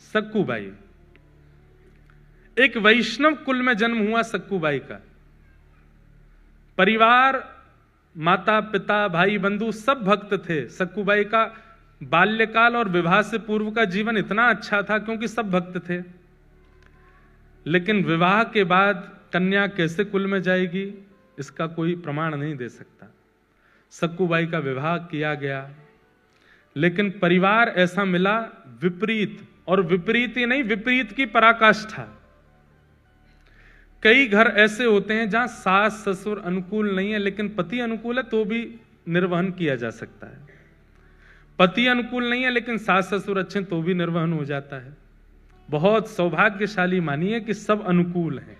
सक्कूबाई, एक वैष्णव कुल में जन्म हुआ सक्कूबाई का। परिवार, माता पिता, भाई बंधु सब भक्त थे। सक्कूबाई का बाल्यकाल और विवाह से पूर्व का जीवन इतना अच्छा था क्योंकि सब भक्त थे। लेकिन विवाह के बाद कन्या कैसे कुल में जाएगी इसका कोई प्रमाण नहीं दे सकता। सक्कूबाई का विवाह किया गया, लेकिन परिवार ऐसा मिला विपरीत, और विपरीत ही नहीं, विपरीत की पराकाष्ठा। कई घर ऐसे होते हैं जहां सास ससुर अनुकूल नहीं है लेकिन पति अनुकूल है तो भी निर्वहन किया जा सकता है। पति अनुकूल नहीं है लेकिन सास ससुर अच्छे तो भी निर्वहन हो जाता है। बहुत सौभाग्यशाली मानिए कि सब अनुकूल हैं,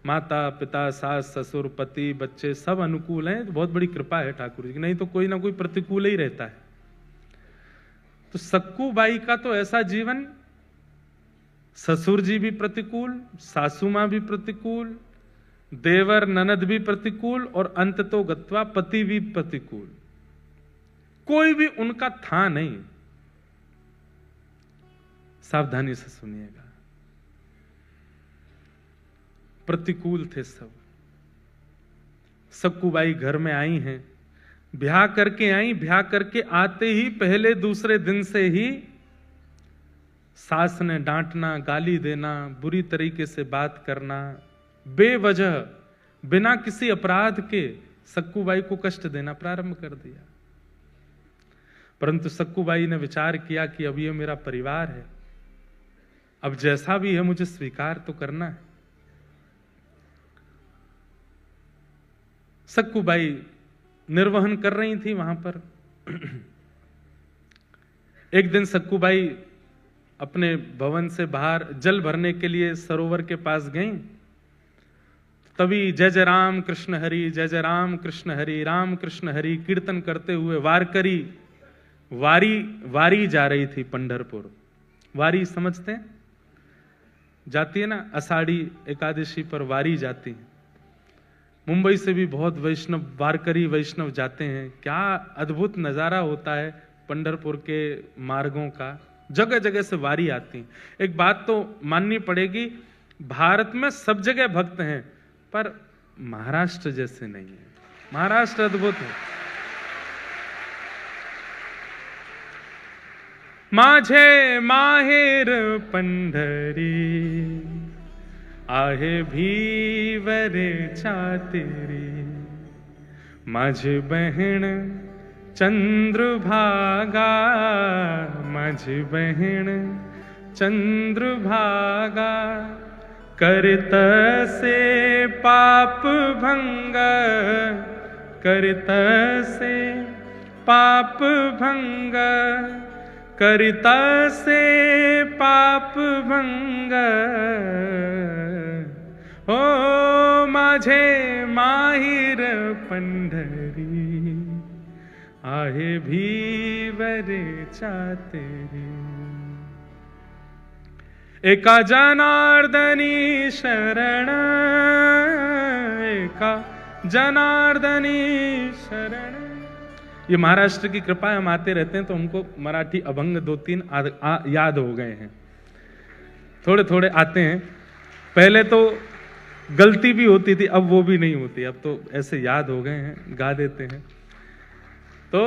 माता पिता, सास ससुर, पति, बच्चे सब अनुकूल हैं, तो बहुत बड़ी कृपा है ठाकुर जी की, नहीं तो कोई ना कोई प्रतिकूल ही रहता है। तो सक्कूबाई का तो ऐसा जीवन, ससुर जी भी प्रतिकूल, सासू मां भी प्रतिकूल, देवर ननद भी प्रतिकूल, और अंत तो गत्वा पति भी प्रतिकूल, कोई भी उनका था नहीं। सावधानी से सुनिएगा, प्रतिकूल थे सब। सक्कूबाई घर में आई हैं, ब्याह करके आई, ब्याह करके आते ही पहले दूसरे दिन से ही सास ने डांटना, गाली देना, बुरी तरीके से बात करना, बेवजह बिना किसी अपराध के सक्कूबाई को कष्ट देना प्रारंभ कर दिया। परंतु सक्कूबाई ने विचार किया कि अब ये मेरा परिवार है, अब जैसा भी है मुझे स्वीकार तो करना है। सक्कूबाई निर्वहन कर रही थी वहां पर। एक दिन सक्कूबाई अपने भवन से बाहर जल भरने के लिए सरोवर के पास गई। तभी जय जय राम कृष्ण हरि, जय जय राम कृष्ण हरि, राम कृष्ण हरि कीर्तन करते हुए वारकरी वारी जा रही थी पंढरपुर। वारी समझते हैं, जाती है ना, आषाढ़ी एकादशी पर वारी जाती है। मुंबई से भी बहुत वैष्णव, वारकरी वैष्णव जाते हैं। क्या अद्भुत नजारा होता है पंढरपुर के मार्गों का, जगह जगह से वारी आती है। एक बात तो माननी पड़ेगी, भारत में सब जगह भक्त हैं पर महाराष्ट्र जैसे नहीं है। महाराष्ट्र अद्भुत है। माझे माहेर पंढरी, आहे भीवरे छातेरी, माझी बहन चंद्रभागा, माझी बहन चंद्रभागा, करत से पाप भंग, करत से पाप भंग, करता से पाप भंग, हो माझे माहिर पंढरी, आहे भीवरे छातेरी, एका जनार्दनी शरण, एका जनार्दनी शरण। ये महाराष्ट्र की कृपा है, हम आते रहते हैं तो उनको मराठी अभंग 2-3 याद हो गए हैं, थोड़े थोड़े आते हैं। पहले तो गलती भी होती थी, अब वो भी नहीं होती, अब तो ऐसे याद हो गए हैं, गा देते हैं। तो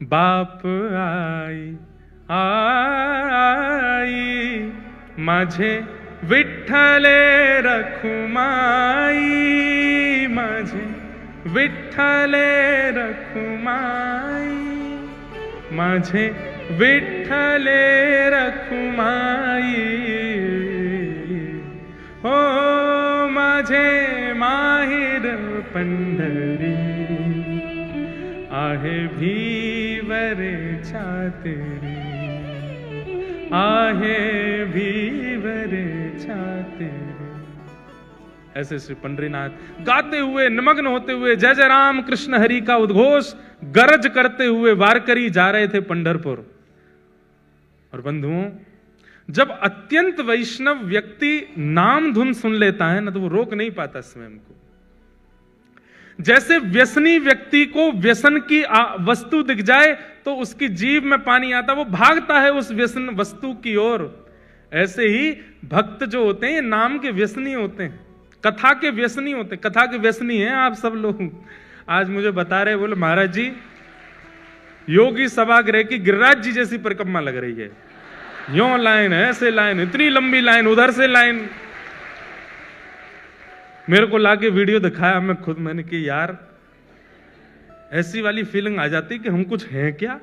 बाप आई आई, माझे विठ्ठले रखुमाई, माझे विठ्ठले रखुमाई, माझे विठ्ठले रखुमाई, हो माझे माहिर पंढरी, आहे भीवरे छातेरी, आहे भीवरे छातेरी। ऐसे श्री पंढरीनाथ गाते हुए, निमग्न होते हुए, जय जय राम कृष्ण हरि का उद्घोष गरज करते हुए वारकरी जा रहे थे पंढरपुर। और बंधुओं, जब अत्यंत वैष्णव व्यक्ति नाम धुन सुन लेता है ना, तो वो रोक नहीं पाता स्वयं को। जैसे व्यसनी व्यक्ति को व्यसन की वस्तु दिख जाए तो उसकी जीभ में पानी आता, वो भागता है उस व्यसन वस्तु की ओर। ऐसे ही भक्त जो होते हैं नाम के व्यसनी होते हैं, कथा के व्यसनी होते हैं। कथा के व्यसनी हैं आप सब लोग। आज मुझे बता रहे, बोले महाराज जी योगी सभागृह की गिरिराज जी जैसी परिक्रमा लग रही है, यों लाइन है, ऐसे लाइन, इतनी लंबी लाइन, उधर से लाइन। मेरे को लाके वीडियो दिखाया, मैं खुद मैंने कि यार ऐसी वाली फीलिंग आ जाती कि हम कुछ हैं क्या।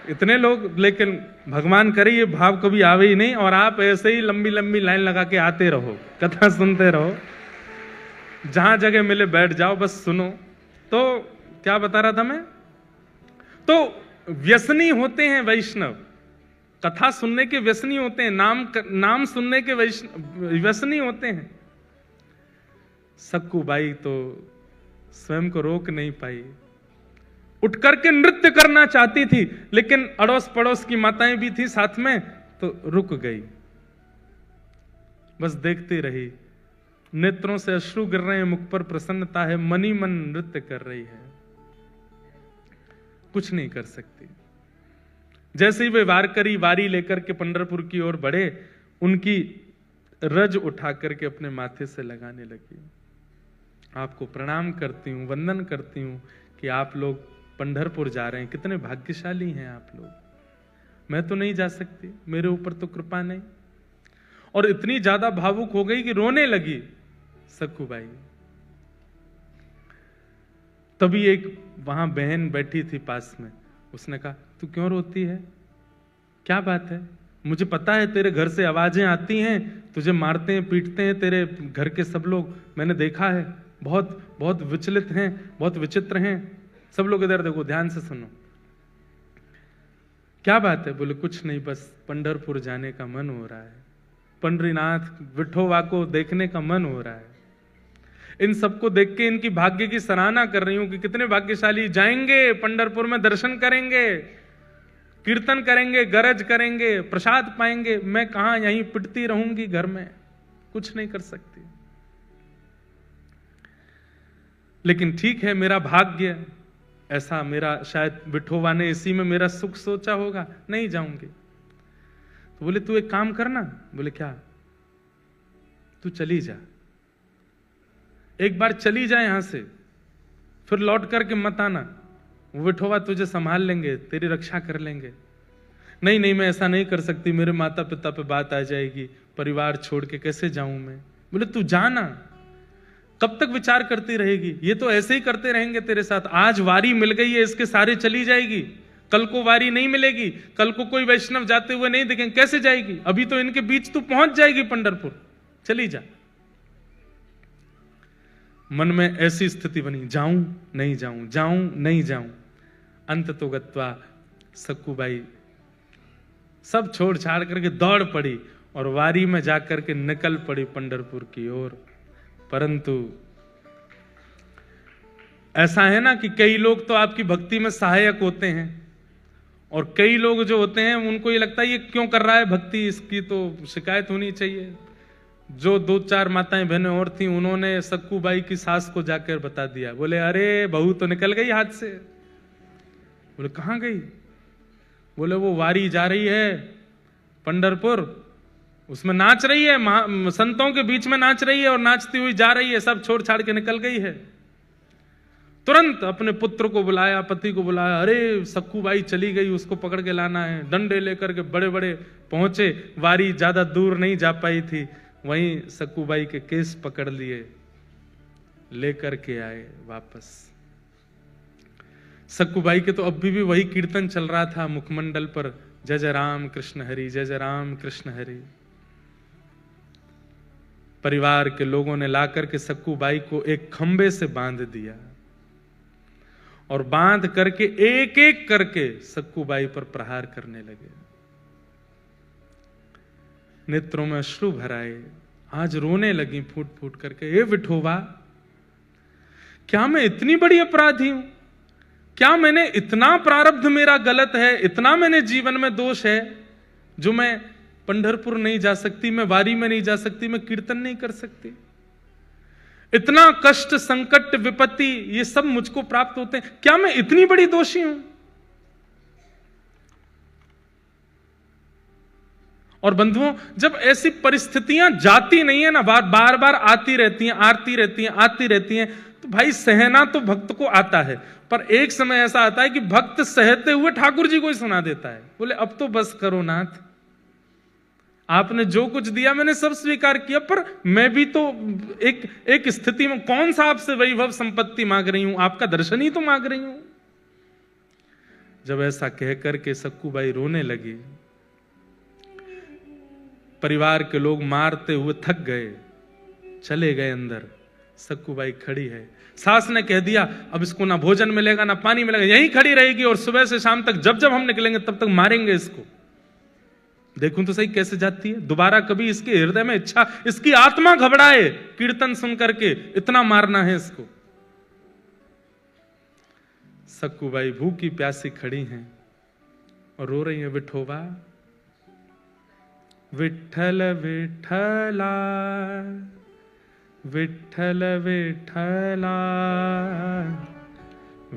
इतने लोग, लेकिन भगवान करे ये भाव कभी आवे ही नहीं, और आप ऐसे ही लंबी लंबी लाइन लगा के आते रहो, कथा सुनते रहो, जहां जगह मिले बैठ जाओ, बस सुनो। तो क्या बता रहा था मैं? तो व्यसनी होते हैं वैष्णव, कथा सुनने के व्यसनी होते हैं, नाम सुनने के व्यसनी होते हैं। सक्कूबाई तो स्वयं को रोक नहीं पाई, उठ करके नृत्य करना चाहती थी, लेकिन अड़ोस पड़ोस की माताएं भी थी साथ में, तो रुक गई, बस देखती रही। नेत्रों से अश्रु गिर रहे हैं, मुख पर प्रसन्नता है, मनी मन नृत्य कर रही है, कुछ नहीं कर सकती। जैसे ही वे वारी लेकर के पंढरपुर की ओर बढ़े, उनकी रज उठा करके अपने माथे से लगाने लगी। आपको प्रणाम करती हूं, वंदन करती हूं कि आप लोग पंढरपुर जा रहे हैं, कितने भाग्यशाली हैं आप लोग, मैं तो नहीं जा सकती, मेरे ऊपर तो कृपा नहीं। और इतनी ज्यादा भावुक हो गई कि रोने लगी सक्कूबाई। तभी एक वहां बहन बैठी थी पास में, उसने कहा तू क्यों रोती है, क्या बात है? मुझे पता है तेरे घर से आवाजें आती हैं, तुझे मारते हैं पीटते हैं तेरे घर के सब लोग, मैंने देखा है, बहुत बहुत विचलित हैं, बहुत विचित्र हैं। सब लोग इधर देखो, ध्यान से सुनो, क्या बात है? बोले कुछ नहीं, बस पंढरपुर जाने का मन हो रहा है, पंडरीनाथ विठोबा को देखने का मन हो रहा है। इन सबको देख के इनकी भाग्य की सराहना कर रही हूं कि कितने भाग्यशाली, जाएंगे पंढरपुर में, दर्शन करेंगे, कीर्तन करेंगे, गरज करेंगे, प्रसाद पाएंगे। मैं कहां, यहीं पिटती रहूंगी घर में, कुछ नहीं कर सकती। लेकिन ठीक है, मेरा भाग्य ऐसा, मेरा शायद विठोबा ने इसी में मेरा सुख सोचा होगा, नहीं जाऊंगी। तो बोले तू एक काम करना। बोले क्या? तू चली जा, एक बार चली जा यहां से, फिर लौट करके मत आना, वो विठोबा तुझे संभाल लेंगे, तेरी रक्षा कर लेंगे। नहीं नहीं, मैं ऐसा नहीं कर सकती, मेरे माता पिता पे बात आ जाएगी, परिवार छोड़ के कैसे जाऊं मैं। बोले तू जाना, कब तक विचार करती रहेगी, ये तो ऐसे ही करते रहेंगे तेरे साथ। आज वारी मिल गई है, इसके सारे चली जाएगी, कल को वारी नहीं मिलेगी, कल को कोई वैष्णव जाते हुए नहीं दिखेंगे, कैसे जाएगी? अभी तो इनके बीच तू पहुंच जाएगी पंढरपुर, चली जा। मन में ऐसी स्थिति बनी, जाऊं नहीं जाऊं, जाऊं नहीं जाऊं। अंत तो गत्वा सक्कूबाई सब छोड़ छाड़ करके दौड़ पड़ी और वारी में जाकर के निकल पड़ी पंढरपुर की ओर। परंतु ऐसा है ना कि कई लोग तो आपकी भक्ति में सहायक होते हैं, और कई लोग जो होते हैं उनको ये लगता है ये क्यों कर रहा है भक्ति, इसकी तो शिकायत होनी चाहिए। जो 2-4 माताएं बहनें और थी, उन्होंने सक्कूबाई की सास को जाकर बता दिया। बोले अरे बहू तो निकल गई हाथ से। बोले कहां गई? बोले वो वारी जा रही है पंढरपुर, उसमें नाच रही है, संतों के बीच में नाच रही है, और नाचती हुई जा रही है, सब छोड़ छाड़ के निकल गई है। तुरंत अपने पुत्र को बुलाया, पति को बुलाया, अरे सक्कूबाई चली गई, उसको पकड़ के लाना है। डंडे लेकर के बड़े बड़े पहुंचे, वारी ज्यादा दूर नहीं जा पाई थी, वहीं सक्कूबाई के केस पकड़ लिए, लेकर के आए वापस। सक्कूबाई के तो अभी भी वही कीर्तन चल रहा था मुखमंडल पर, जय जय राम कृष्ण हरि, जय जय राम कृष्ण हरि। परिवार के लोगों ने लाकर के सक्कूबाई को एक खंबे से बांध दिया, और बांध करके एक एक करके सक्कूबाई पर प्रहार करने लगे। नेत्रों में अश्रु भर आए, आज रोने लगी फूट फूट करके, हे विठोबा, क्या मैं इतनी बड़ी अपराधी हूं? क्या मैंने इतना प्रारब्ध मेरा गलत है, इतना मैंने जीवन में दोष है, जो मैं पंढरपुर नहीं जा सकती, मैं वारी में नहीं जा सकती, मैं कीर्तन नहीं कर सकती? इतना कष्ट, संकट, विपत्ति, ये सब मुझको प्राप्त होते हैं, क्या मैं इतनी बड़ी दोषी हूं? और बंधुओं, जब ऐसी परिस्थितियां जाती नहीं है ना, बार बार आती रहती हैं, आती रहती हैं, तो भाई सहना तो भक्त को आता है, पर एक समय ऐसा आता है कि भक्त सहते हुए ठाकुर जी को ही सुना देता है, बोले अब तो बस करो नाथ, आपने जो कुछ दिया मैंने सब स्वीकार किया, पर मैं भी तो एक स्थिति में, कौन सा आपसे वैभव संपत्ति मांग रही हूं, आपका दर्शन ही तो मांग रही हूं। जब ऐसा कहकर के सक्कूबाई रोने लगी, परिवार के लोग मारते हुए थक गए, चले गए अंदर। सक्कूबाई खड़ी है, सास ने कह दिया अब इसको ना भोजन मिलेगा ना पानी मिलेगा, यहीं खड़ी रहेगी और सुबह से शाम तक जब जब हम निकलेंगे तब तक मारेंगे इसको। देखूं तो सही कैसे जाती है, दोबारा कभी इसके हृदय में इच्छा, इसकी आत्मा घबराए कीर्तन सुन करके, इतना मारना है इसको। सक्कूबाई भूखी प्यासी खड़ी हैं और रो रही है, विठोबा विठ्ठल विठ्ठला, विठ्ठल विठ्ठला,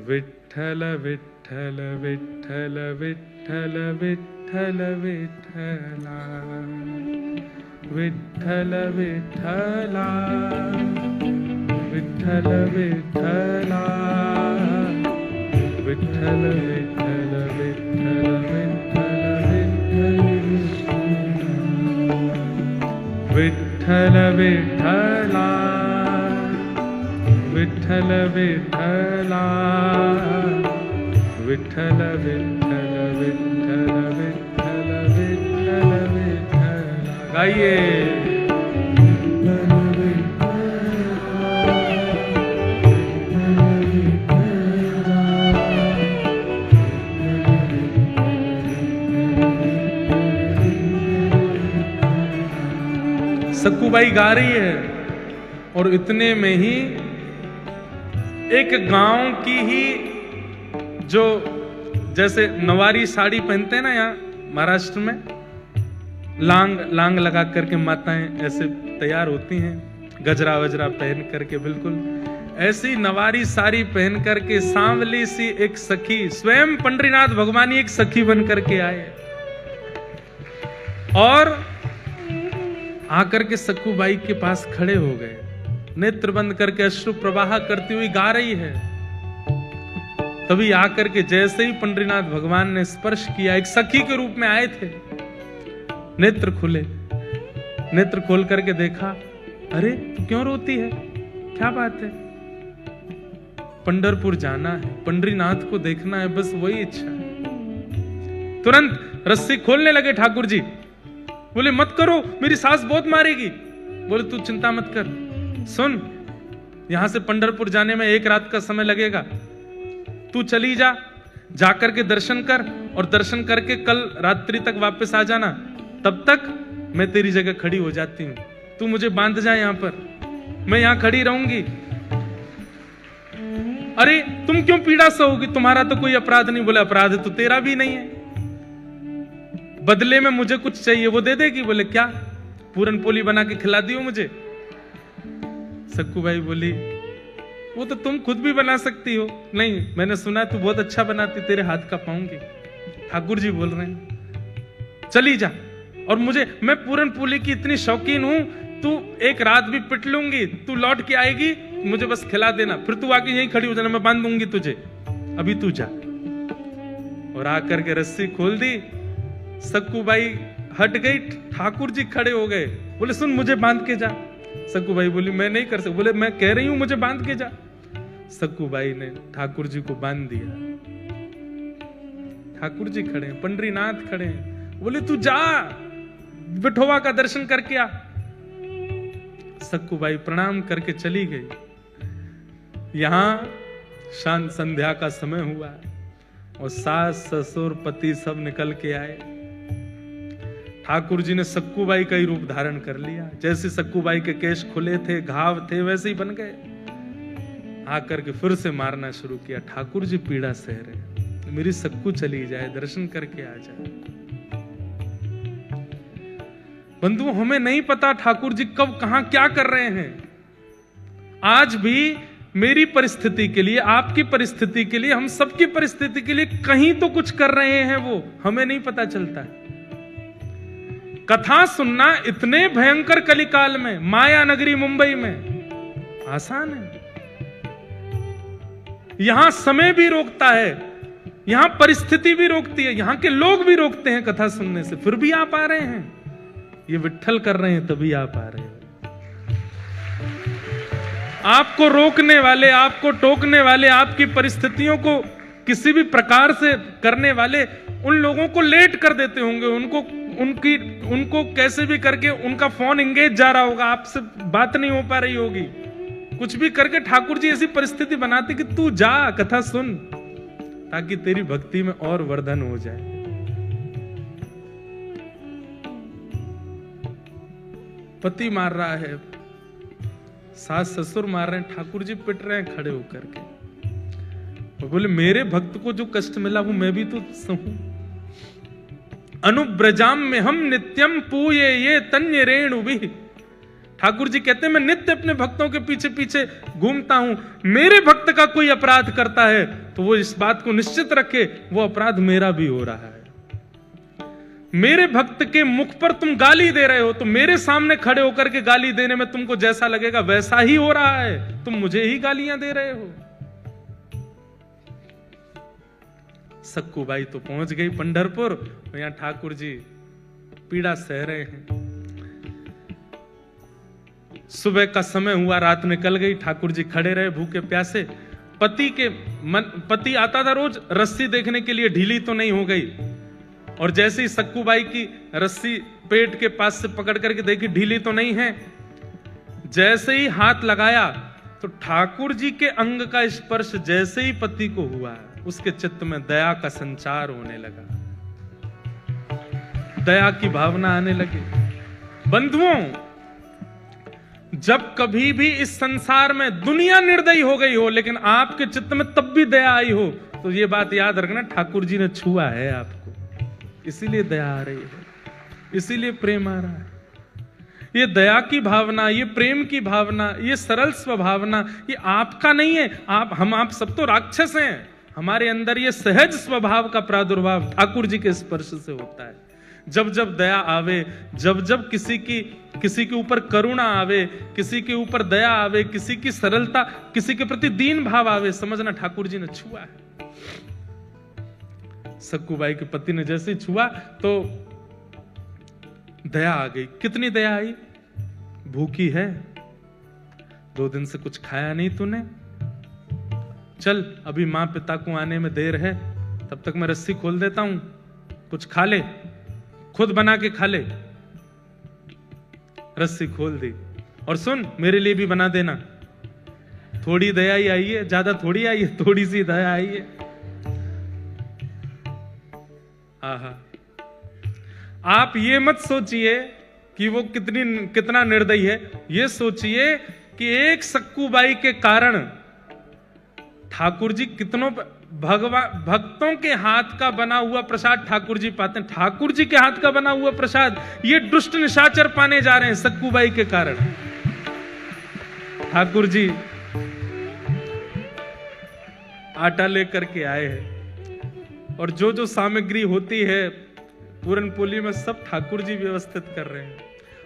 विठ्ठल विठ्ठल विठ्ठल विठ्ठल विठ्ठल विठ्ठला, विठ्ठल विठ्ठला, विठ्ठल विठ्ठला, विठ्ठल विठ्ठल विठ्ठल विठ्ठल विठ्ठला, विठ्ठल विठ्ठला, विठ्ठल विठ्ठल विठ्ठल विठ्ठल विठ्ठल विठ्ठला। गाइए। सक्कूबाई गा रही है और इतने में ही एक गांव की ही, जो जैसे नवारी साड़ी पहनते हैं ना यहाँ महाराष्ट्र में, लांग लगा करके माताएं ऐसे तैयार होती हैं, गजरा वजरा पहन करके, बिल्कुल ऐसी नवारी साड़ी पहन करके सांवली सी एक सखी, स्वयं पंडरीनाथ भगवान ही एक सखी बन करके आए और आकर के सक्कूबाई के पास खड़े हो गए, नेत्र बंद करके अश्रु प्रवाह करती हुई गा रही है। तभी आकर के जैसे ही पंडरीनाथ भगवान ने स्पर्श किया, एक सखी के रूप में आए थे, नेत्र खुले, नेत्र खोल करके देखा, अरे तू क्यों रोती है, क्या बात है? पंढरपुर जाना है, पंडरीनाथ को देखना है, बस वही इच्छा है। तुरंत रस्सी खोलने लगे ठाकुर जी, बोले मत करो, मेरी सास बहुत मारेगी। बोले तू चिंता मत कर, सुन यहां से पंढरपुर जाने में 1 रात का समय लगेगा, तू चली जा, जाकर के दर्शन कर और दर्शन करके कल रात्रि तक वापस आ जाना, तब तक मैं तेरी जगह खड़ी हो जाती हूं, तू मुझे बांध जा यहां पर, मैं यहां खड़ी रहूंगी। अरे तुम क्यों पीड़ा सहोगी, तुम्हारा तो कोई अपराध नहीं। बोले अपराध तो तेरा भी नहीं है, बदले में मुझे कुछ चाहिए वो दे देगी। बोले क्या, पूरन पोली बना के खिला दियो मुझे। सक्कूबाई बोली वो तो तुम खुद भी बना सकती हो। नहीं, मैंने सुना तू बहुत अच्छा बनाती, तेरे हाथ का पाऊंगी। ठाकुर जी बोल रहे हैं चली जा, और मैं पूरन पोली की इतनी शौकीन हूं, तू 1 रात भी पिट लूंगी, तू लौट के आएगी, मुझे बस खिला देना, फिर तू आके यहीं खड़ी हो जाना, मैं बांध दूंगी तुझे, अभी तू जा। और आकर के रस्सी खोल दी, सक्कूबाई हट गई, ठाकुर जी खड़े हो गए, बोले सुन मुझे बांध के जा। सक्कूबाई बोली मैं नहीं कर सकती। बोले मैं कह रही हूं मुझे बांध के जा। सक्कूबाई ने ठाकुर जी को बांध दिया। ठाकुर जी खड़े हैं, पंडरीनाथ खड़े हैं, बोले तू जा, विठोबा का दर्शन करके आ। सक्कूबाई प्रणाम करके चली गई। यहां शांत संध्या का समय हुआ और सास ससुर पति सब निकल के आए। ठाकुर जी ने सक्कूबाई का ही रूप धारण कर लिया, जैसे सक्कूबाई के केश खुले थे, घाव थे, वैसे ही बन गए। आकर के फिर से मारना शुरू किया। ठाकुर जी पीड़ा सह रहे, मेरी सक्कू चली जाए, दर्शन करके आ जाए। बंधु हमें नहीं पता ठाकुर जी कब कहां क्या कर रहे हैं। आज भी मेरी परिस्थिति के लिए, आपकी परिस्थिति के लिए, हम सबकी परिस्थिति के लिए कहीं तो कुछ कर रहे हैं, वो हमें नहीं पता चलता है। कथा सुनना इतने भयंकर कलिकाल में, माया नगरी मुंबई में आसान है। यहां समय भी रोकता है, यहां परिस्थिति भी रोकती है, यहां के लोग भी रोकते हैं कथा सुनने से, फिर भी आप आ रहे हैं। ये विट्ठल कर रहे हैं तभी आप आ रहे हैं। आपको रोकने वाले, आपको टोकने वाले, आपकी परिस्थितियों को किसी भी प्रकार से करने वाले उन लोगों को लेट कर देते होंगे, उनको कैसे भी करके उनका फोन एंगेज जा रहा होगा, आपसे बात नहीं हो पा रही होगी, कुछ भी करके ठाकुर जी ऐसी परिस्थिति बनाते कि तू जा कथा सुन, ताकि तेरी भक्ति में और वर्धन हो जाए। पति मार रहा है, सास ससुर मार रहे हैं, ठाकुर जी पिट रहे हैं खड़े होकर के। वो बोले मेरे भक्त को जो कष्ट मिला वो मैं भी तो सहूं। अनुब्रजाम में हम नित्यम पूये ये तन्य रेणु भी। ठाकुर जी कहते हैं मैं नित्य अपने भक्तों के पीछे पीछे घूमता हूं। मेरे भक्त का कोई अपराध करता है तो वो इस बात को निश्चित रखे वो अपराध मेरा भी हो रहा है। मेरे भक्त के मुख पर तुम गाली दे रहे हो तो मेरे सामने खड़े होकर के गाली देने में तुमको जैसा लगेगा वैसा ही हो रहा है, तुम मुझे ही गालियां दे रहे हो। सक्कू बाई तो पहुंच गई पंढरपुर, तो यहां ठाकुर जी पीड़ा सह रहे हैं। सुबह का समय हुआ, रात निकल गई, ठाकुर जी खड़े रहे भूखे प्यासे। पति आता था रोज रस्सी देखने के लिए, ढीली तो नहीं हो गई। और जैसे ही सक्कू बाई की रस्सी पेट के पास से पकड़ करके देखी ढीली तो नहीं है, जैसे ही हाथ लगाया तो ठाकुर जी के अंग का स्पर्श जैसे ही पति को हुआ, उसके चित्त में दया का संचार होने लगा, दया की भावना आने लगी। बंधुओं, जब कभी भी इस संसार में दुनिया निर्दयी हो गई हो लेकिन आपके चित्त में तब भी दया आई हो, तो ये बात याद रखना, ठाकुर जी ने छुआ है आपको, इसीलिए दया आ रही है, इसीलिए प्रेम आ रहा है। ये दया की भावना, ये प्रेम की भावना, ये सरल स्वभावना, ये आपका नहीं है। आप सब तो राक्षस हैं। हमारे अंदर ये सहज स्वभाव का प्रादुर्भाव ठाकुर जी के स्पर्श से होता है। जब जब दया आवे, जब जब किसी के ऊपर करुणा आवे, किसी के ऊपर दया आवे, किसी की सरलता, किसी के प्रति दीन भाव आवे, समझना ठाकुर जी ने छुआ है। सक्कू बाई के पति ने जैसे छुआ तो दया आ गई। कितनी दया आई? भूखी है, 2 दिन से कुछ खाया नहीं तूने, चल अभी मां पिता को आने में देर है, तब तक मैं रस्सी खोल देता हूं, कुछ खा ले, खुद बना के खा ले। रस्सी खोल दी, और सुन मेरे लिए भी बना देना। थोड़ी दया ही आई है, ज्यादा थोड़ी आई है, थोड़ी सी दया आई है। आहा, आप ये मत सोचिए कि वो कितना निर्दयी है, ये सोचिए कि एक सक्कू बाई के कारण ठाकुर जी कितनों भक्तों के हाथ का बना हुआ प्रसाद ठाकुर जी पाते हैं। ठाकुर जी के हाथ का बना हुआ प्रसाद ये दुष्ट निशाचर पाने जा रहे हैं सक्कू बाई के कारण। ठाकुर जी आटा लेकर के आए हैं और जो जो सामग्री होती है पूरन पोली में सब ठाकुर जी व्यवस्थित कर रहे हैं।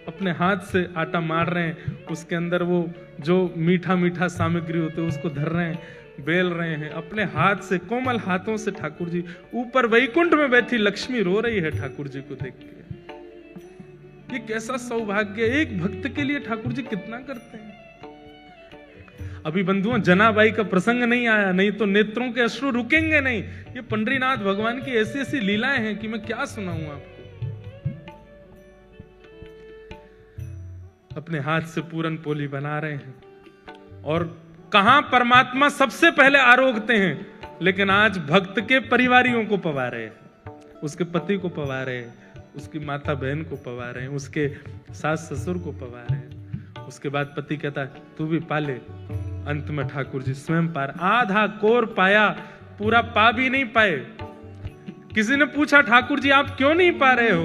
अपने हाथ से आटा मार रहे हैं, उसके अंदर वो जो मीठा मीठा सामग्री होते है उसको धर रहे हैं, बेल रहे हैं अपने हाथ से, कोमल हाथों से। ठाकुर जी ऊपर वैकुंठ में बैठी लक्ष्मी रो रही है ठाकुर जी को देख के। ये कैसा सौभाग्य, एक भक्त के लिए ठाकुर जी कितना करते हैं। अभी बंधुओं जनाबाई का प्रसंग नहीं आया, नहीं तो नेत्रों के अश्रु रुकेंगे नहीं। ये पंडरीनाथ भगवान की ऐसी ऐसी लीलाएं हैं कि मैं क्या सुनाऊं आपको। अपने हाथ से पूरन पोली बना रहे हैं और कहां परमात्मा सबसे पहले आरोगते हैं, लेकिन आज भक्त के परिवारियों को पवा रहे हैं, उसके पति को पवा रहे हैं, उसकी माता बहन को पवा रहे हैं, उसके सास ससुर को पवा रहे हैं। उसके बाद पति कहता है तू भी पाले। अंत में ठाकुर जी स्वयं पार, आधा कोर पाया, पूरा पा भी नहीं पाए। किसी ने पूछा ठाकुर जी आप क्यों नहीं पा रहे हो?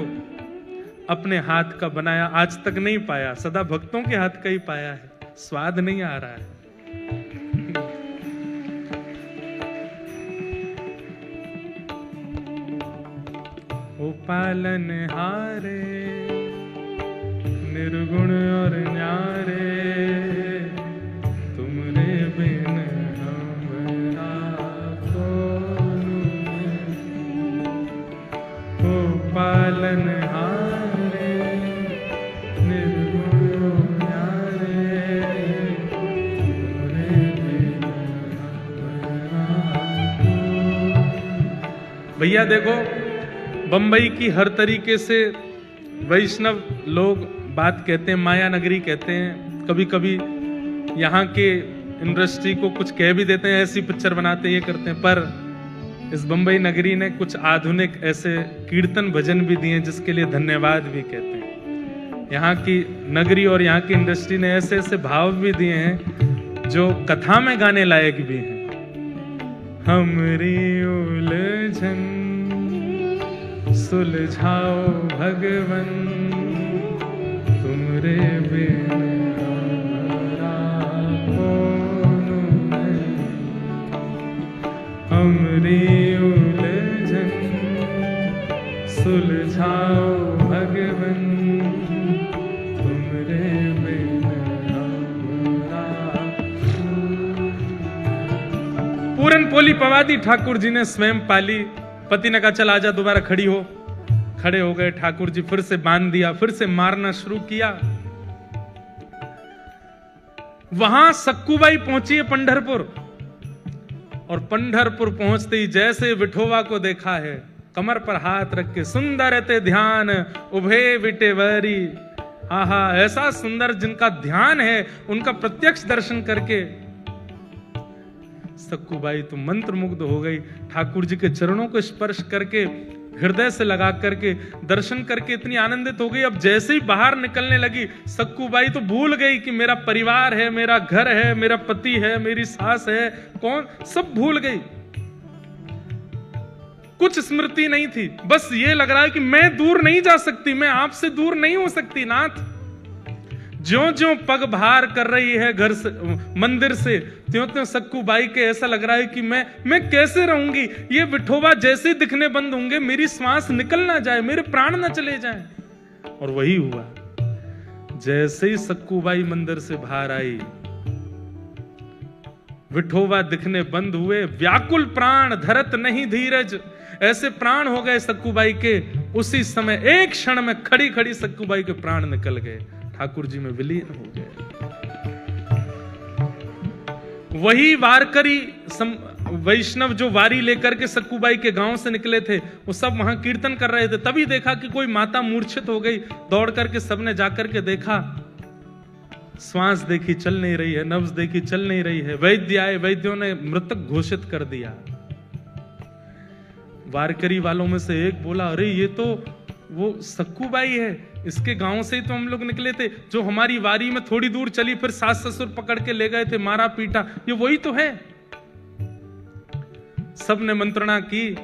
अपने हाथ का बनाया आज तक नहीं पाया, सदा भक्तों के हाथ का ही पाया है, स्वाद नहीं आ रहा है। पालनहारे, निर्गुण और न्यारे, तुमरे बिन हमरा कौन। ओ पालनहारे, निर्गुण और न्यारे, तुमरे बिन हमरा कौन। भैया देखो, बंबई की हर तरीके से वैष्णव लोग बात कहते हैं, माया नगरी कहते हैं, कभी कभी यहाँ के इंडस्ट्री को कुछ कह भी देते हैं, ऐसी पिक्चर बनाते हैं, ये करते हैं। पर इस बंबई नगरी ने कुछ आधुनिक ऐसे कीर्तन भजन भी दिए जिसके लिए धन्यवाद भी कहते हैं। यहाँ की नगरी और यहाँ की इंडस्ट्री ने ऐसे ऐसे भाव भी दिए हैं जो कथा में गाने लायक भी हैं। हमरी उलझन सुलझाओ भगवन, तुमरे बिन हमरा कौन नहीं। हमरी उलझन सुलझाओ भगवन, तुमरे बिन हमरा। पूरन पोली पवादी ठाकुर जी ने स्वयं पाली। पति ने कहा चल आजा, दोबारा खड़ी हो। खड़े हो गए ठाकुर जी, फिर से बांध दिया, फिर से मारना शुरू किया। वहां सक्कूबाई पहुंची है पंढरपुर, और पंढरपुर पहुंचते ही जैसे विठोबा को देखा है, कमर पर हाथ रख के सुंदर ते ध्यान उभे विटेवरी। आहा, ऐसा सुंदर जिनका ध्यान है, उनका प्रत्यक्ष दर्शन करके सक्कूबाई तो मंत्र मुग्ध हो गई। ठाकुर जी के चरणों को स्पर्श करके, हृदय से लगा करके, दर्शन करके इतनी आनंदित हो गई। अब जैसे ही बाहर निकलने लगी, सक्कूबाई तो भूल गई कि मेरा परिवार है, मेरा घर है, मेरा पति है, मेरी सास है, कौन, सब भूल गई। कुछ स्मृति नहीं थी, बस ये लग रहा है कि मैं दूर नहीं जा सकती, मैं आपसे दूर नहीं हो सकती नाथ। ज्यों ज्यों पग बाहर कर रही है घर से, मंदिर से, त्यों त्यों सक्कूबाई के ऐसा लग रहा है कि मैं कैसे रहूंगी। ये विठोबा जैसे दिखने बंद होंगे, मेरी श्वास निकल ना जाए, मेरे प्राण ना चले जाएं। और वही हुआ। जैसे ही सक्कूबाई मंदिर से बाहर आई, विठोबा दिखने बंद हुए। व्याकुल प्राण धरत नहीं धीरज, ऐसे प्राण हो गए सक्कूबाई के। उसी समय एक क्षण में खड़ी खड़ी सक्कूबाई के प्राण निकल गए, ठाकुर जी में विलीन हो गए। वही वारकरी वैष्णव जो वारी लेकर के सक्कूबाई के गांव से निकले थे, वो सब वहां कीर्तन कर रहे थे। तभी देखा कि कोई माता मूर्छित हो गई। दौड़ करके सबने जाकर के देखा, श्वास देखी चल नहीं रही है, नब्ज देखी चल नहीं रही है। वैद्य आए, वैद्यों ने मृतक घोषित कर दिया। वारकरी वालों में से एक बोला, अरे ये तो वो सक्कूबाई है, इसके गांव से ही तो हम लोग निकले थे, जो हमारी वारी में थोड़ी दूर चली, फिर सास ससुर पकड़ के ले गए थे, मारा पीटा, ये वही तो है। सब ने मंत्रणा की,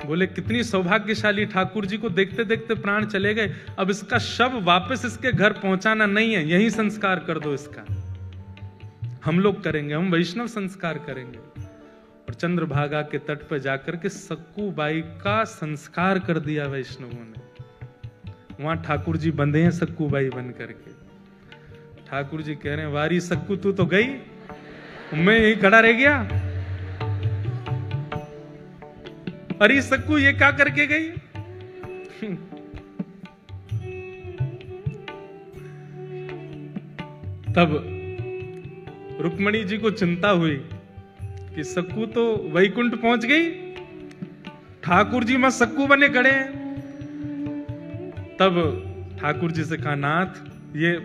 बोले कितनी सौभाग्यशाली, ठाकुर जी को देखते देखते प्राण चले गए। अब इसका शव वापस इसके घर पहुंचाना नहीं है, यही संस्कार कर दो इसका। हम लोग करेंगे, हम वैष्णव संस्कार करेंगे। और चंद्रभागा के तट पर जाकर के सक्कूबाई का संस्कार कर दिया वैष्णवों ने। वहां ठाकुर जी बंधे हैं सक्कूबाई बन करके। ठाकुर जी कह रहे हैं, वारी सक्कू तू तो गई, मैं यही खड़ा रह गया। अरे सक्कू ये क्या करके गई? तब रुक्मणी जी को चिंता हुई कि सक्कू तो वैकुंठ पहुंच गई, ठाकुर जी में सक्कू बने खड़े हैं। तब ठाकुर जी से कहा, नाथ ये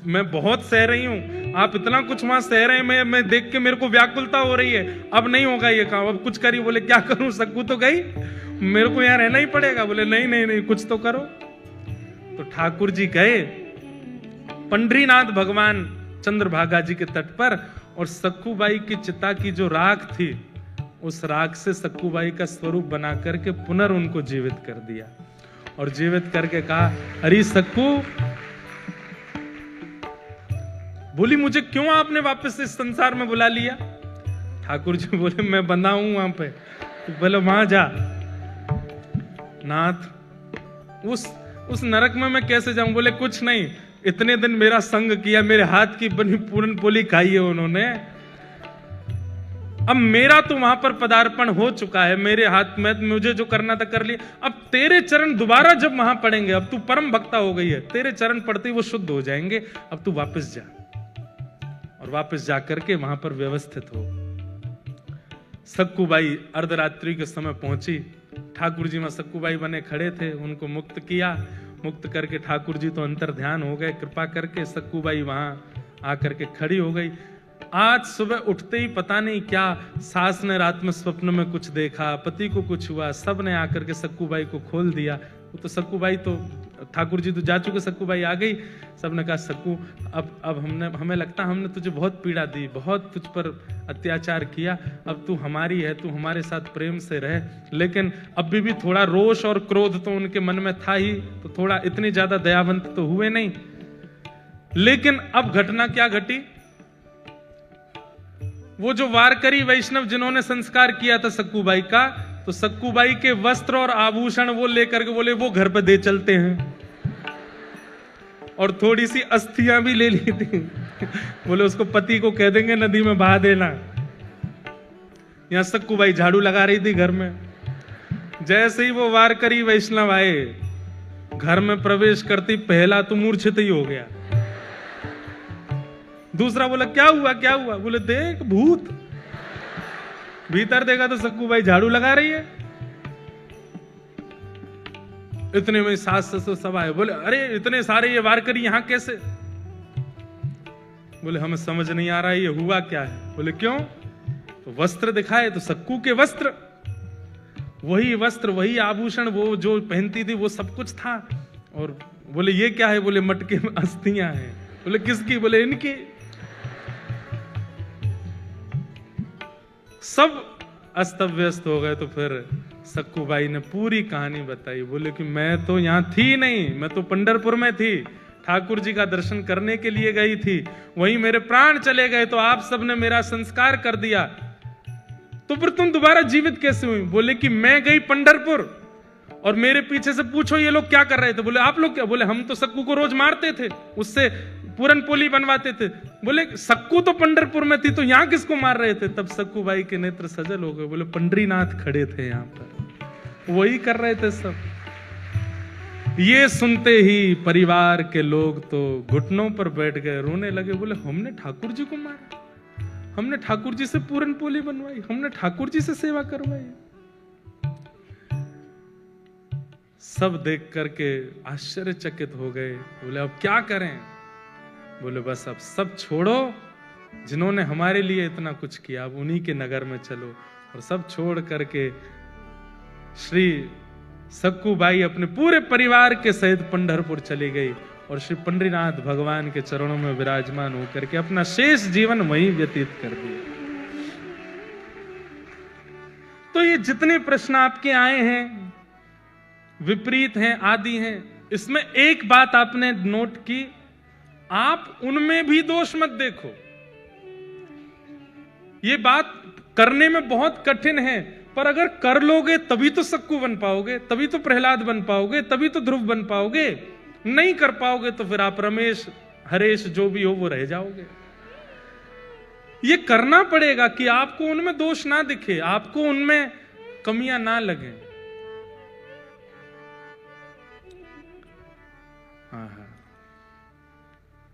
मैं बहुत सह रही हूं, आप इतना कुछ वहां सह रहे हैं, मैं देख के मेरे को व्याकुलता हो रही है, अब नहीं होगा ये काम, अब कुछ करिए। बोले क्या करूं, सक्कू तो गई, मेरे को यहां रहना ही पड़ेगा। बोले नहीं नहीं नहीं, कुछ तो करो। तो ठाकुर जी गए पंढरीनाथ भगवान चंद्रभागा जी के तट पर, और सक्कूबाई की चिता की जो राख थी, उस राख से सक्कूबाई का स्वरूप बना करके पुनः उनको जीवित कर दिया। और जीवित करके कहा, अरे सक्कू, बोली मुझे क्यों आपने वापस इस संसार में बुला लिया? ठाकुर जी बोले, मैं बंधा हूं वहां पे। तो बोले वहां जा। नाथ उस नरक में मैं कैसे जाऊं? बोले कुछ नहीं, इतने दिन मेरा संग किया, मेरे हाथ की बनी पूरन पोली खाई है उन्होंने, अब मेरा तो वहां पर पदार्पण हो चुका है, मेरे हाथ में मुझे जो करना था कर लिया, अब तेरे चरण दोबारा जब वहां पड़ेंगे, अब तू परम भक्ता हो गई है, तेरे चरण पड़ते ही वो शुद्ध हो जाएंगे, अब तू वापस जा। और वापस जाकर के वहां पर व्यवस्थित हो। सक्कूबाई अर्धरात्रि के समय पहुंची, ठाकुर जी में सक्कूबाई बने खड़े थे, उनको मुक्त किया, मुक्त करके ठाकुर जी तो अंतर ध्यान हो गए, कृपा करके सक्कूबाई वहां आकर के खड़ी हो गई। आज सुबह उठते ही पता नहीं क्या सास ने रात में स्वप्न में कुछ देखा, पति को कुछ हुआ, सब ने आकर के सक्कूबाई को खोल दिया। वो तो सक्कूबाई तो ठाकुर जी तो जा चुके, सक्कूबाई आ गई, सबने कहा सक्कू अब हमें लगता हमने तुझे बहुत पीड़ा दी, बहुत तुझ पर अत्याचार किया, अब तू हमारी है, तू हमारे साथ प्रेम से रह। लेकिन अभी भी थोड़ा रोष और क्रोध तो उनके मन में था ही, तो थोड़ा इतनी ज्यादा दयावंत तो हुए नहीं। लेकिन अब घटना क्या घटी, वो जो वारकरी वैष्णव जिन्होंने संस्कार किया था सक्कूबाई का, तो सक्कूबाई के वस्त्र और आभूषण वो लेकर के बोले वो घर पे दे चलते हैं, और थोड़ी सी अस्थियां भी ले ली थी, बोले उसको पति को कह देंगे नदी में बहा देना। यहां सक्कूबाई झाड़ू लगा रही थी घर में, जैसे ही वो वारकरी वैष्णव आए, घर में प्रवेश करती पहला तो मूर्छित ही हो गया, दूसरा बोला क्या हुआ क्या हुआ, बोले देख भूत, भीतर देखा तो सक्कूबाई झाड़ू लगा रही है। इतने में सास ससुर सब आए, बोले अरे इतने सारे ये वारकरी यहां कैसे? बोले हमें समझ नहीं आ रहा है ये हुआ क्या है। बोले क्यों? तो वस्त्र दिखाए तो सक्कू के वस्त्र, वही वस्त्र वही आभूषण वो जो पहनती थी वो सब कुछ था। और बोले ये क्या है? बोले मटके में अस्थियां हैं। बोले किसकी? बोले इनकी। सब अस्त व्यस्त हो गए। तो फिर सक्कूबाई ने पूरी कहानी बताई। बोले कि मैं तो यहां थी नहीं, मैं तो पंढरपुर में थी, ठाकुर जी का दर्शन करने के लिए गई थी, वहीं मेरे प्राण चले गए, तो आप सबने मेरा संस्कार कर दिया, तो फिर तुम दोबारा जीवित कैसे हुई? बोले कि मैं गई पंढरपुर और मेरे पीछे से पूछो ये लोग क्या कर रहे थे। बोले आप लोग क्या? बोले हम तो सक्कू को रोज मारते थे, उससे पूरन पोली बनवाते थे। बोले सक्कू तो पंढरपुर में थी, तो यहां किसको मार रहे थे? तब सक्कूबाई के नेत्र सजल हो गए। बोले पंडरीनाथ खड़े थे यहां पर, वही कर रहे थे सब। ये सुनते ही परिवार के लोग तो घुटनों पर बैठ गए, रोने लगे। बोले हमने ठाकुर जी को मारा, हमने ठाकुर जी से पूरन पोली बनवाई, हमने ठाकुर जी से सेवा करवाई। सब देख करके आश्चर्यचकित हो गए। बोले अब क्या करें? बोले बस अब सब छोड़ो, जिन्होंने हमारे लिए इतना कुछ किया, अब उन्हीं के नगर में चलो। और सब छोड़ करके श्री सक्कूबाई अपने पूरे परिवार के सहित पंढरपुर चली गई और श्री पंडरीनाथ भगवान के चरणों में विराजमान होकर के अपना शेष जीवन वहीं व्यतीत कर दिया। तो ये जितने प्रश्न आपके आए हैं, विपरीत हैं, आदि हैं, इसमें एक बात आपने नोट की, आप उनमें भी दोष मत देखो। ये बात करने में बहुत कठिन है, पर अगर कर लोगे तभी तो सक्कू बन पाओगे, तभी तो प्रहलाद बन पाओगे, तभी तो ध्रुव बन पाओगे। नहीं कर पाओगे तो फिर आप रमेश हरेश जो भी हो वो रह जाओगे। ये करना पड़ेगा कि आपको उनमें दोष ना दिखे, आपको उनमें कमियां ना लगे।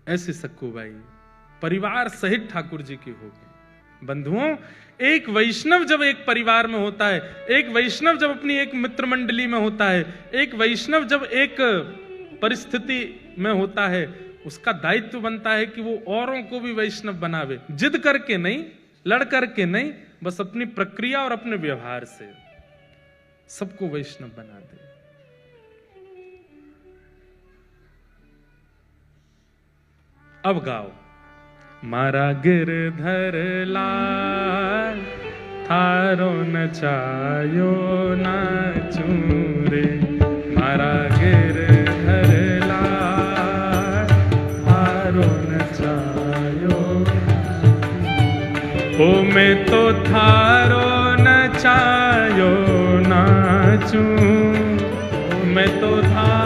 ऐसी सक्कूबाई परिवार सहित ठाकुर जी की होगी। बंधुओं, एक वैष्णव जब एक परिवार में होता है, एक वैष्णव जब अपनी एक मित्र मंडली में होता है, एक वैष्णव जब एक परिस्थिति में होता है, उसका दायित्व बनता है कि वो औरों को भी वैष्णव बनावे। जिद करके नहीं, लड़ करके नहीं, बस अपनी प्रक्रिया और अपने व्यवहार से सबको वैष्णव बना दे। अब गाओ। मारा गिरधर लाल थारो नचायो नाचू रे, मारा गिरधर लाल थारो नचायो। ओ मैं तो थारो नचायो नाचू, मैं तो थारो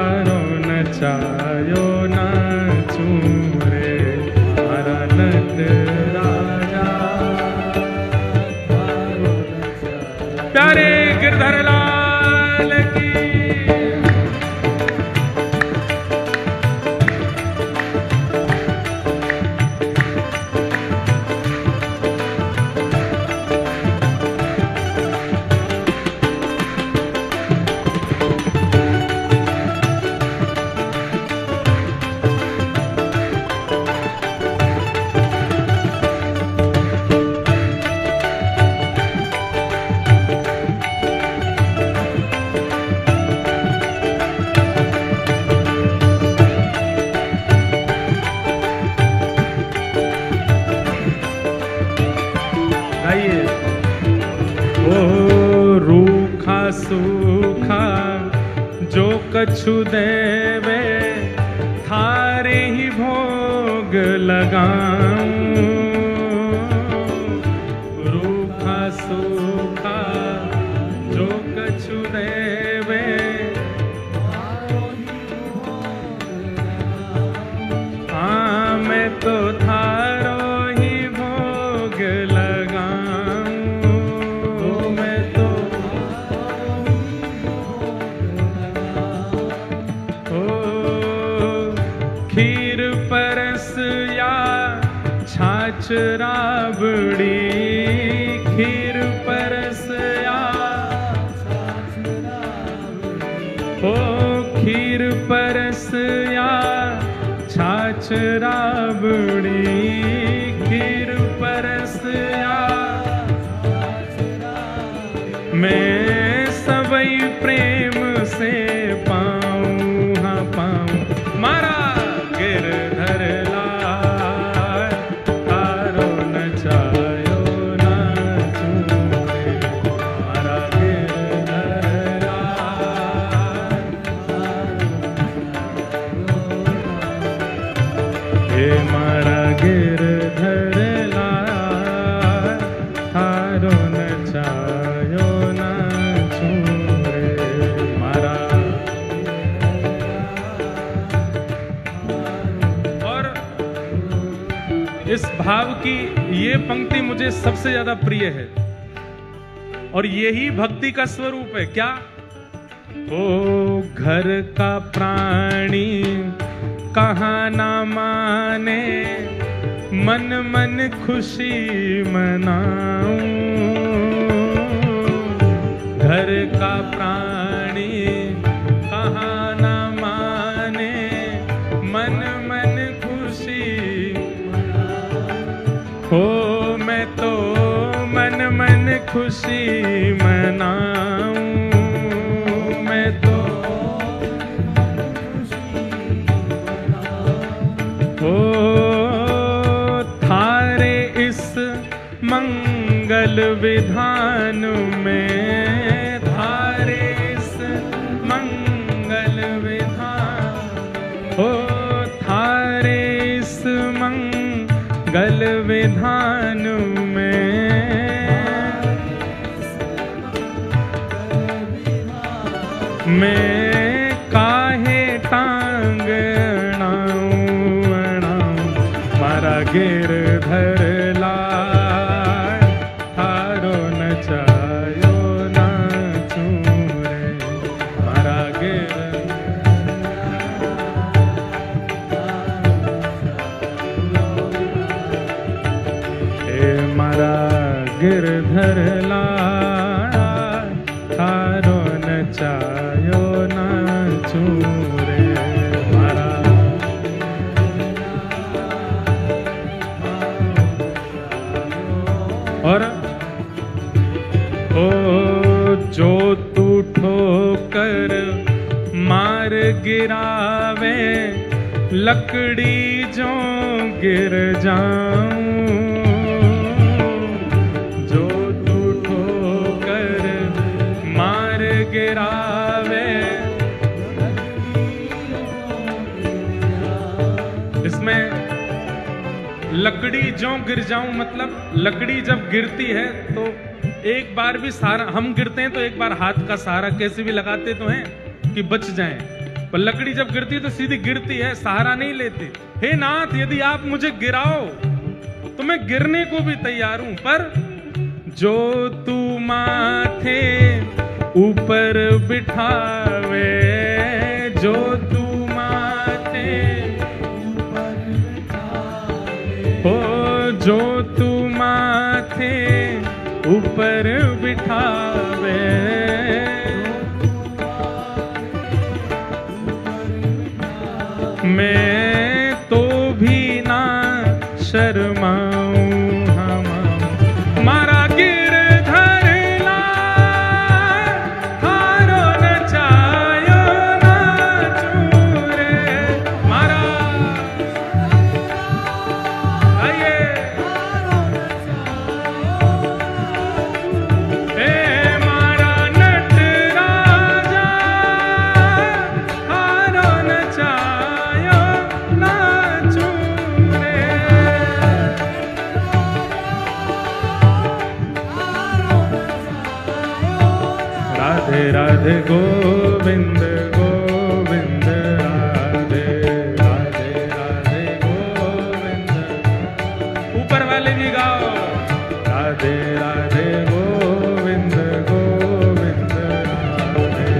थारो नचायो नाचूं रे मारा नट राजा। प्यारे गिरधर लाल की। सूखा जो कछु देवे थारे ही भोग लगाऊं। रूखा सूखा जो कछु देवे हाँ मैं तो थारो ही भोग लगाऊं। मैं तो खीर परस या छाछ राबड़ी। खीर परस या ओ खीर परस या छाछ राबड़ी। खीर परस या मैं सबई प्रेम से पाऊं हाँ पाऊं। मारा गिरधर लाल थारो नचायो नाचूं रे मारा गिरधर लाल। हे मारा गिरधर लाल थारो नचायो नाचूं रे मारा। इस भाव की ये पंक्ति मुझे सबसे ज्यादा प्रिय है और यही भक्ति का स्वरूप है। क्या? ओ घर का प्राणी कहाँ ना माने मन मन खुशी मनाऊं। घर का प्राणी कहाँ ना माने मन मन खुशी हो। मैं तो मन मन खुशी मनाऊं। मैं तो हो थारे इस मंगल विधान में। थारे इस मंगल विधान हो थारे इस मंगल विधान में मैं काहे टांग अड़ाऊं मारा गिरधर लाल थारो नचायो नाचूं रे मारा मारा गिरधर लाल थारो नचायो नाचूं रे मारा। और ओ जो तू ठोकर मार गिरावे लकड़ी जो गिर जाऊं। गिरावे इसमें लकड़ी जो गिर जाऊं मतलब लकड़ी जब गिरती है तो एक बार भी सहारा हम गिरते हैं तो एक बार हाथ का सहारा कैसे भी लगाते तो हैं कि बच जाएं। पर लकड़ी जब गिरती है तो सीधी गिरती है, सहारा नहीं लेती। हे नाथ, यदि आप मुझे गिराओ तो मैं गिरने को भी तैयार हूं, पर जो तू माथे ऊपर बिठावे, जो तू माथे ऊपर बिठावे, हो जो तू माथे ऊपर बिठावे, मैं तो भी ना शर्माऊं, हम मारा गिरधर ला हारो नचायो नाचूं रे, मारा आइए ए मारा नट राजा हारो नचायो नाचूं रे, राधे राधे गोविंद गोविंद राधे राधे राधे गोविंद, ऊपर वाले भी गाओ, राधे राधे गोविंद गोविंद राधे,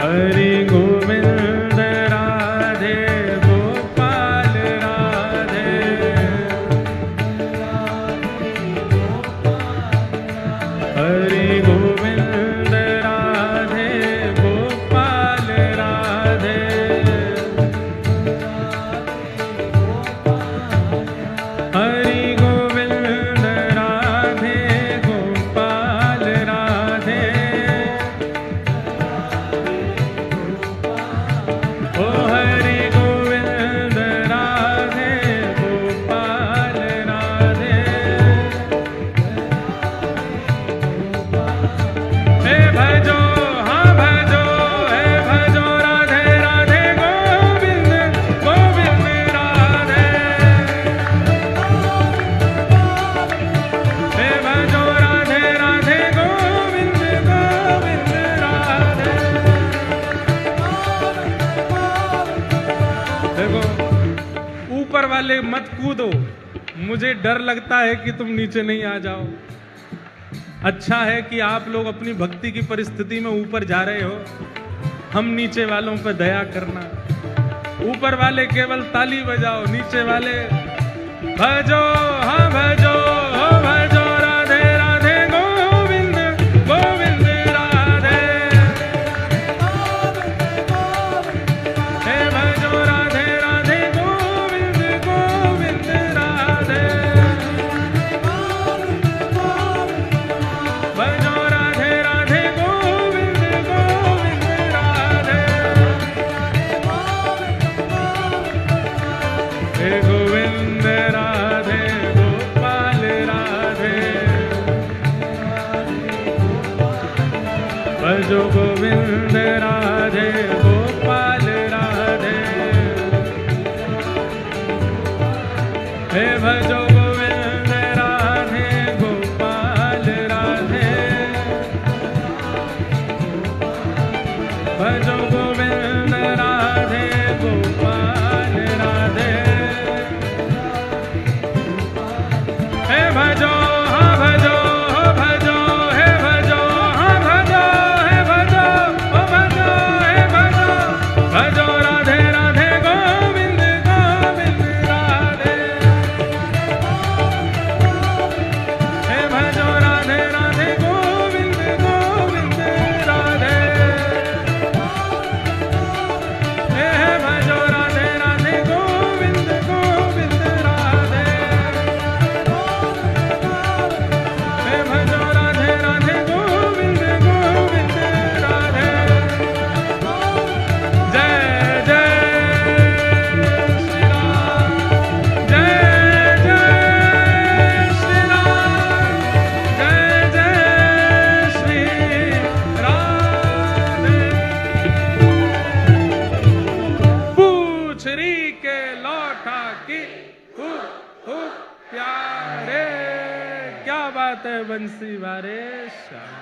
हरि गोविंद राधे गोपाल राधे, हरि गोविंद राधे गोपाल राधे, हरि गोविंद राधे गोपाल राधे, ओ हरि गोविंद राधे गोपाल राधे, हे भजो हाँ भजो, हे भजो राधे राधे गोविंद गोविंद राधे, हे भजो राधे राधे गोविंद गोविंद राधे। देखो, ऊपर वाले मत कूदो, मुझे डर लगता है कि तुम नीचे नहीं आ जाओ। अच्छा है कि आप लोग अपनी भक्ति की परिस्थिति में ऊपर जा रहे हो, हम नीचे वालों पर दया करना। ऊपर वाले केवल ताली बजाओ, नीचे वाले भजो हाँ भजो, हो भजो राधे राधे गोविंद गोविंद राधे, हे भजो राधे राधे गोविंद गोविंद राधे, भजो राधे राधे गोविंद गोविंद राधे, हे गोविंद राधे गोपाल राधे, भजो गोविंद राधे गोपाल राधे, हे भजो गोविंद राधे गोपाल राधे, भजो गोविंद राधे गोपाल राधे, हे भजो हाँ भजो, हो भजो, हे भजो हाँ भजो, हे भजो, हो भजो, हे भजो, भजो राधे राधे गोविंद गोविंद राधे, हे भजो राधे राधे गोविंद गोविंद राधे, हे भजो राधे राधे गोविंद गोविंद राधे, हे भजो राधे राधे गोविंद गोविंद राधे। जय जय श्री राम, जय जय श्री राम, जय जय श्री राधे। पूछरी के लौटा की प्यारे, क्या बात है बंसी वारे श्याम।